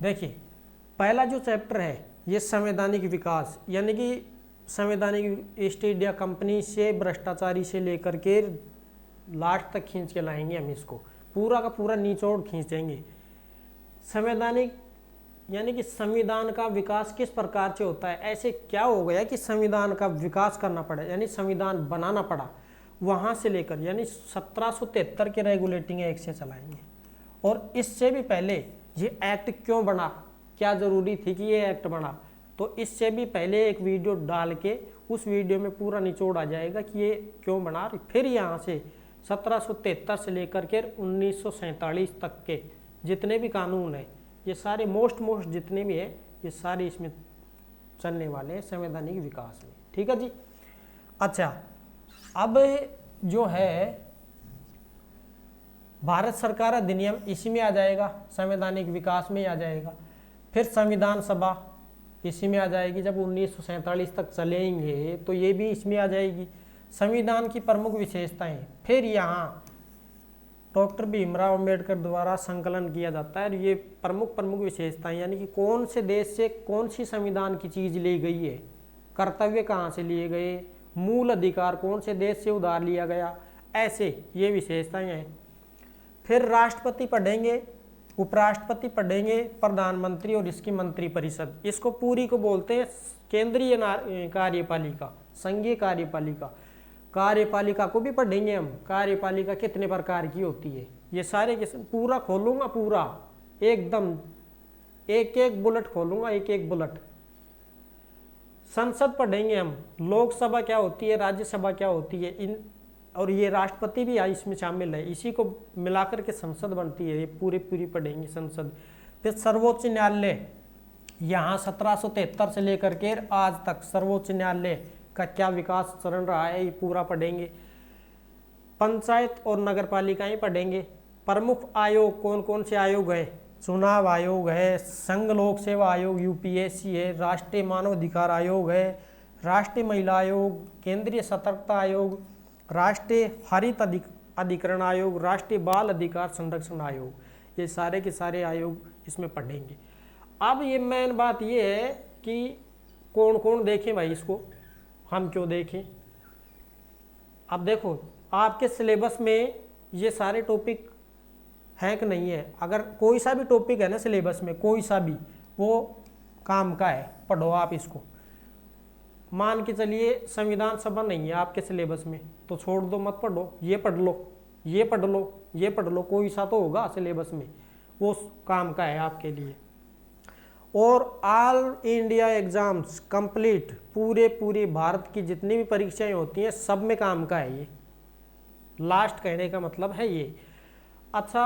देखिए, पहला जो चैप्टर है ये संवैधानिक विकास, यानी कि संवैधानिक ईस्ट इंडिया कंपनी से भ्रष्टाचारी से लेकर के लास्ट तक खींच के लाएंगे हम, इसको पूरा का पूरा निचोड़ खींचेंगे। संवैधानिक यानी कि संविधान का विकास किस प्रकार से होता है, ऐसे क्या हो गया कि संविधान का विकास करना पड़ा, यानी संविधान बनाना पड़ा, वहाँ से लेकर यानी 1773 के रेगुलेटिंग एक्ट से चलाएंगे। और इससे भी पहले ये एक्ट क्यों बना, क्या ज़रूरी थी कि ये एक्ट बना, तो इससे भी पहले एक वीडियो डाल के उस वीडियो में पूरा निचोड़ आ जाएगा कि ये क्यों बना। फिर यहाँ से 1773 से लेकर के 1947 तक के जितने भी कानून हैं, ये सारे मोस्ट जितने भी हैं, ये सारे इसमें चलने वाले हैं संवैधानिक विकास में। ठीक है जी। अच्छा, अब जो है भारत सरकार अधिनियम इसी में आ जाएगा, संवैधानिक विकास में आ जाएगा। फिर संविधान सभा इसी में आ जाएगी, जब 1947 तक चलेंगे तो ये भी इसमें आ जाएगी। संविधान की प्रमुख विशेषताएं, फिर यहाँ डॉक्टर भीमराव अंबेडकर द्वारा संकलन किया जाता है। और ये प्रमुख विशेषताएं यानी कि कौन से देश से कौन सी संविधान की चीज़ ली गई है, कर्तव्य कहाँ से लिए गए, मूल अधिकार कौन से देश से उधार लिया गया, ऐसे ये विशेषताएं हैं। फिर राष्ट्रपति पढ़ेंगे, उपराष्ट्रपति पढ़ेंगे, प्रधानमंत्री और इसकी मंत्रिपरिषद, इसको पूरी को बोलते हैं केंद्रीय कार्यपालिका, संघीय कार्यपालिका। कार्यपालिका को भी पढ़ेंगे हम, कार्यपालिका कितने प्रकार की होती है, ये सारे के पूरा खोलूंगा, पूरा एकदम एक एक बुलेट खोलूंगा, एक एक बुलेट। संसद पढ़ेंगे हम, लोकसभा क्या होती है, राज्यसभा क्या होती है, इन और ये राष्ट्रपति भी इसमें शामिल है, इसी को मिलाकर के संसद बनती है, ये पूरी पढ़ेंगे संसद। फिर सर्वोच्च न्यायालय, यहाँ 1773 से लेकर के आज तक सर्वोच्च न्यायालय का क्या विकास चल रहा है, ये पूरा पढ़ेंगे। पंचायत और नगर पालिकाएं पढ़ेंगे। प्रमुख आयोग कौन कौन से आयोग है, चुनाव आयोग है, संघ लोक सेवा आयोग यूपीएससी है, राष्ट्रीय मानवाधिकार आयोग है, राष्ट्रीय महिला आयोग, केंद्रीय सतर्कता आयोग, राष्ट्रीय हरित अधिकरण आयोग, राष्ट्रीय बाल अधिकार संरक्षण आयोग, ये सारे के सारे आयोग इसमें पढ़ेंगे। अब ये मेन बात ये है कि कौन कौन देखें भाई, इसको हम क्यों देखें। अब देखो आपके सिलेबस में ये सारे टॉपिक हैं कि नहीं है, अगर कोई सा भी टॉपिक है ना सिलेबस में, कोई सा भी, वो काम का है, पढ़ो आप इसको। मान के चलिए संविधान सभा नहीं है आपके सिलेबस में, तो छोड़ दो, मत पढ़ो, ये पढ़ लो, ये पढ़ लो, ये पढ़ लो, कोई सा तो होगा सिलेबस में, वो काम का है आपके लिए। और ऑल इंडिया एग्जाम्स कंप्लीट, पूरे भारत की जितनी भी परीक्षाएं होती हैं सब में काम का है ये, लास्ट कहने का मतलब है ये। अच्छा,